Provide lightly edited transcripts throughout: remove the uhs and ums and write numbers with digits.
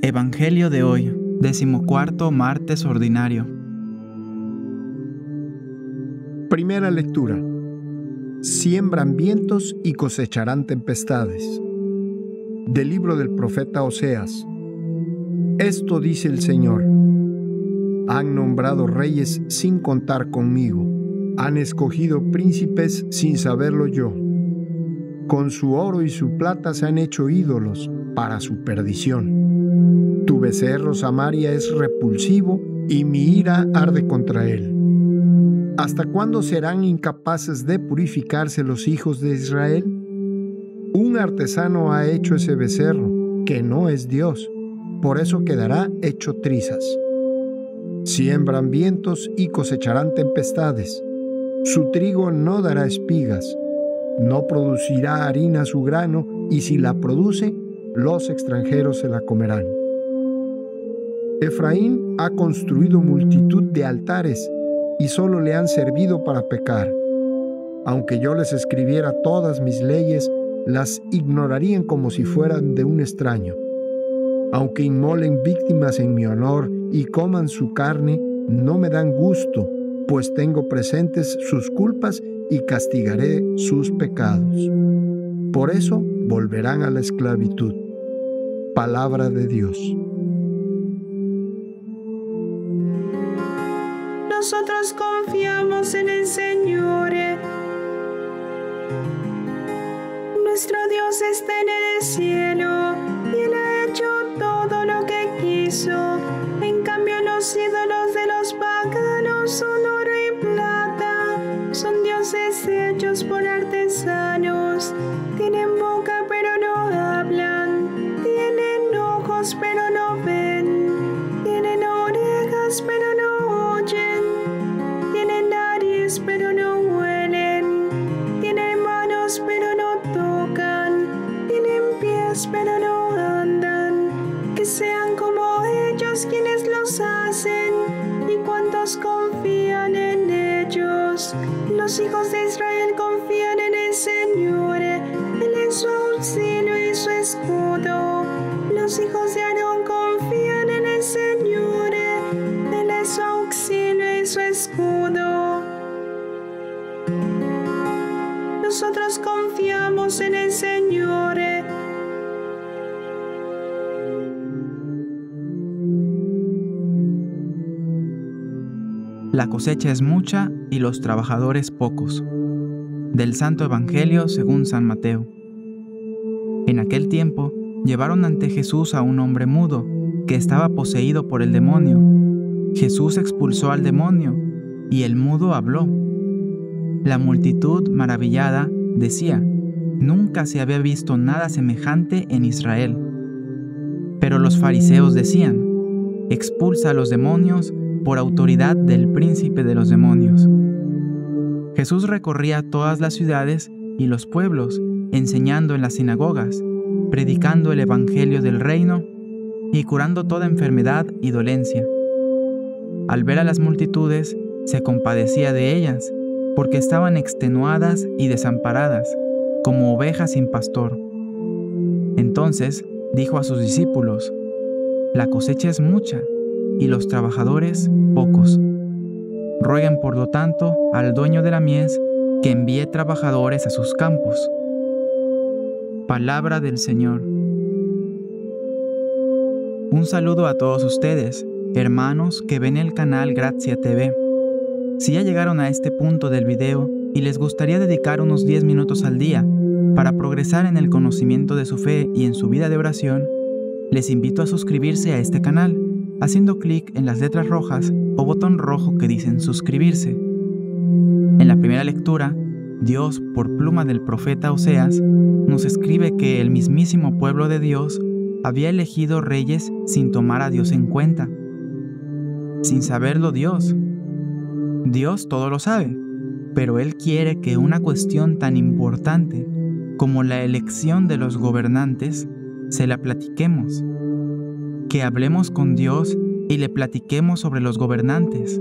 Evangelio de hoy, 14º martes ordinario. Primera lectura. Siembran vientos y cosecharán tempestades. Del libro del profeta Oseas. Esto dice el Señor: han nombrado reyes sin contar conmigo, han escogido príncipes sin saberlo yo. Con su oro y su plata se han hecho ídolos para su perdición. Tu becerro Samaria es repulsivo y mi ira arde contra él. ¿Hasta cuándo serán incapaces de purificarse los hijos de Israel? Un artesano ha hecho ese becerro, que no es Dios, por eso quedará hecho trizas. Siembran vientos y cosecharán tempestades. Su trigo no dará espigas, no producirá harina su grano, y si la produce, los extranjeros se la comerán. Efraín ha construido multitud de altares y solo le han servido para pecar. Aunque yo les escribiera todas mis leyes, las ignorarían como si fueran de un extraño. Aunque inmolen víctimas en mi honor y coman su carne, no me dan gusto, pues tengo presentes sus culpas y castigaré sus pecados. Por eso volverán a la esclavitud. Palabra de Dios. Nosotros confiamos en el Señor. Nuestro Dios está en el cielo y Él ha hecho todo lo que quiso. En cambio, los ídolos de los paganos son oro y plata, son dioses hechos por artesanos. Tienen boca pero no hablan, tienen ojos pero no ven, tienen orejas pero no oyen, tienen nariz pero no huelen, tienen manos pero no tocan, tienen pies pero no andan. Que sean como ellos quienes los hacen, y cuantos confían en ellos. Los hijos de Israel confían en el Señor, Él es su auxilio y su escudo. Los hijos de Aarón confían en el Señor, Él es su auxilio y su escudo. Nosotros confiamos en el Señor. La cosecha es mucha y los trabajadores pocos. Del Santo Evangelio según San Mateo. En aquel tiempo llevaron ante Jesús a un hombre mudo que estaba poseído por el demonio. Jesús expulsó al demonio y el mudo habló. La multitud, maravillada, decía: nunca se había visto nada semejante en Israel. Pero los fariseos decían: expulsa a los demonios por autoridad del príncipe de los demonios. Jesús recorría todas las ciudades y los pueblos, enseñando en las sinagogas, predicando el evangelio del reino y curando toda enfermedad y dolencia. Al ver a las multitudes, se compadecía de ellas, porque estaban extenuadas y desamparadas, como ovejas sin pastor. Entonces dijo a sus discípulos: la cosecha es mucha, y los trabajadores pocos. Rueguen por lo tanto al dueño de la mies que envíe trabajadores a sus campos. Palabra del Señor. Un saludo a todos ustedes, hermanos que ven el canal Grazia TV. Si ya llegaron a este punto del video y les gustaría dedicar unos 10 minutos al día para progresar en el conocimiento de su fe y en su vida de oración, les invito a suscribirse a este canal, haciendo clic en las letras rojas o botón rojo que dicen suscribirse. En la primera lectura, Dios, por pluma del profeta Oseas, nos escribe que el mismísimo pueblo de Dios había elegido reyes sin tomar a Dios en cuenta. Sin saberlo Dios todo lo sabe, pero Él quiere que una cuestión tan importante como la elección de los gobernantes se la platiquemos. Que hablemos con Dios y le platiquemos sobre los gobernantes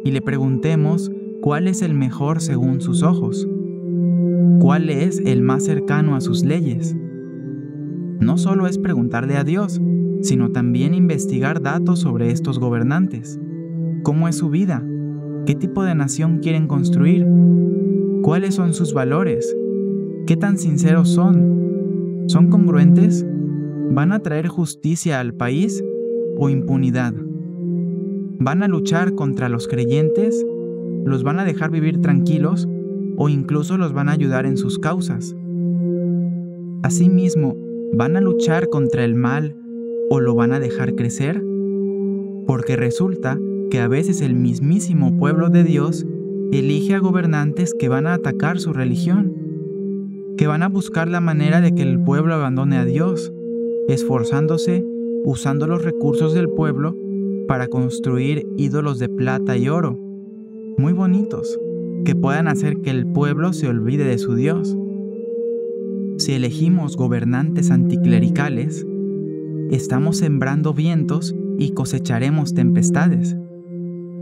y le preguntemos cuál es el mejor según sus ojos, cuál es el más cercano a sus leyes. No solo es preguntarle a Dios, sino también investigar datos sobre estos gobernantes. ¿Cómo es su vida? ¿Qué tipo de nación quieren construir? ¿Cuáles son sus valores? ¿Qué tan sinceros son? ¿Son congruentes? ¿Van a traer justicia al país o impunidad? ¿Van a luchar contra los creyentes? ¿Los van a dejar vivir tranquilos o incluso los van a ayudar en sus causas? Asimismo, ¿van a luchar contra el mal o lo van a dejar crecer? Porque resulta que a veces el mismísimo pueblo de Dios elige a gobernantes que van a atacar su religión, que van a buscar la manera de que el pueblo abandone a Dios, esforzándose usando los recursos del pueblo para construir ídolos de plata y oro, muy bonitos, que puedan hacer que el pueblo se olvide de su Dios. Si elegimos gobernantes anticlericales, estamos sembrando vientos y cosecharemos tempestades.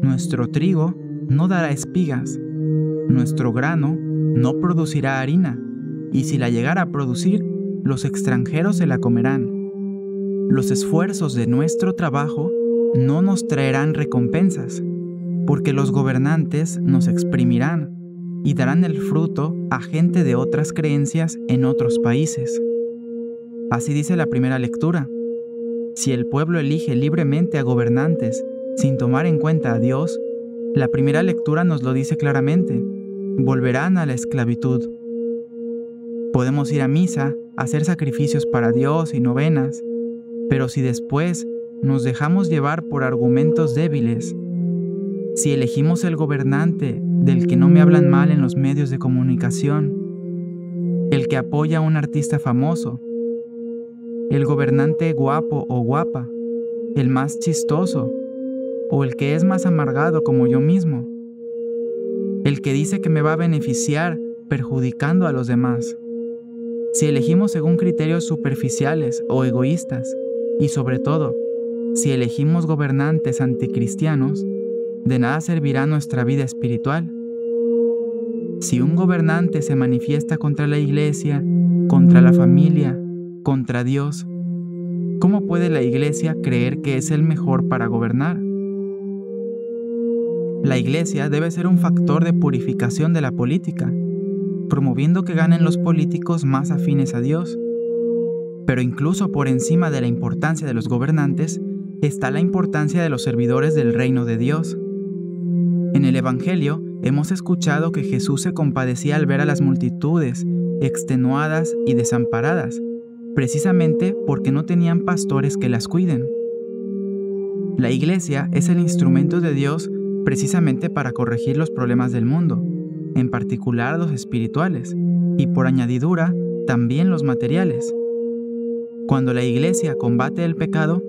Nuestro trigo no dará espigas, nuestro grano no producirá harina, y si la llegara a producir, los extranjeros se la comerán. Los esfuerzos de nuestro trabajo no nos traerán recompensas, porque los gobernantes nos exprimirán y darán el fruto a gente de otras creencias en otros países. Así dice la primera lectura. Si el pueblo elige libremente a gobernantes sin tomar en cuenta a Dios, la primera lectura nos lo dice claramente: volverán a la esclavitud. Podemos ir a misa, hacer sacrificios para Dios y novenas, pero si después nos dejamos llevar por argumentos débiles, si elegimos el gobernante del que no me hablan mal en los medios de comunicación, el que apoya a un artista famoso, el gobernante guapo o guapa, el más chistoso, o el que es más amargado como yo mismo, el que dice que me va a beneficiar perjudicando a los demás. Si elegimos según criterios superficiales o egoístas, y sobre todo, si elegimos gobernantes anticristianos, de nada servirá nuestra vida espiritual. Si un gobernante se manifiesta contra la iglesia, contra la familia, contra Dios, ¿cómo puede la iglesia creer que es el mejor para gobernar? La iglesia debe ser un factor de purificación de la política, promoviendo que ganen los políticos más afines a Dios. Pero incluso por encima de la importancia de los gobernantes, está la importancia de los servidores del reino de Dios. En el Evangelio hemos escuchado que Jesús se compadecía al ver a las multitudes extenuadas y desamparadas, precisamente porque no tenían pastores que las cuiden. La iglesia es el instrumento de Dios precisamente para corregir los problemas del mundo, en particular los espirituales, y por añadidura también los materiales. Cuando la iglesia combate el pecado,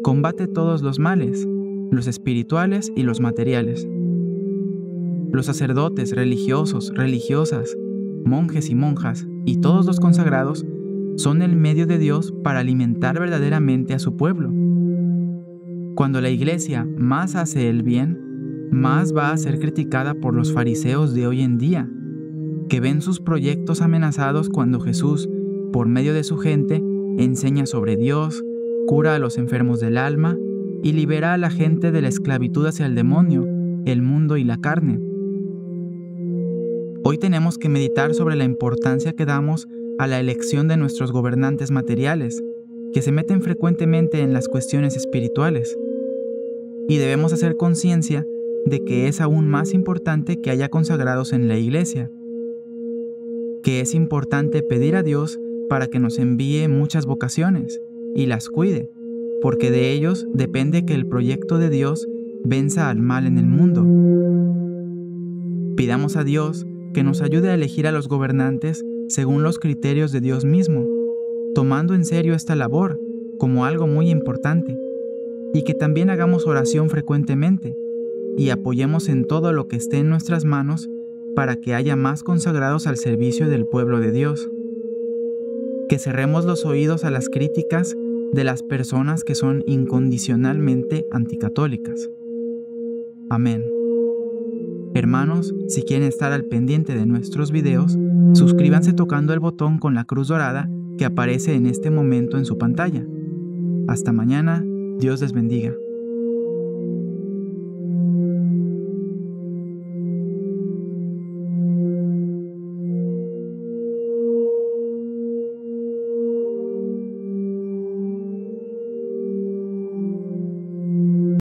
combate todos los males, los espirituales y los materiales. Los sacerdotes religiosos, religiosas, monjes y monjas, y todos los consagrados, son el medio de Dios para alimentar verdaderamente a su pueblo. Cuando la iglesia más hace el bien, más va a ser criticada por los fariseos de hoy en día, que ven sus proyectos amenazados cuando Jesús, por medio de su gente, enseña sobre Dios, cura a los enfermos del alma y libera a la gente de la esclavitud hacia el demonio, el mundo y la carne. Hoy tenemos que meditar sobre la importancia que damos a la elección de nuestros gobernantes materiales, que se meten frecuentemente en las cuestiones espirituales. Y debemos hacer conciencia de que es aún más importante que haya consagrados en la iglesia, que es importante pedir a Dios para que nos envíe muchas vocaciones y las cuide, porque de ellos depende que el proyecto de Dios venza al mal en el mundo. Pidamos a Dios que nos ayude a elegir a los gobernantes según los criterios de Dios mismo, tomando en serio esta labor como algo muy importante, y que también hagamos oración frecuentemente y apoyemos en todo lo que esté en nuestras manos para que haya más consagrados al servicio del pueblo de Dios. Que cerremos los oídos a las críticas de las personas que son incondicionalmente anticatólicas. Amén. Hermanos, si quieren estar al pendiente de nuestros videos, suscríbanse tocando el botón con la cruz dorada que aparece en este momento en su pantalla. Hasta mañana, Dios les bendiga.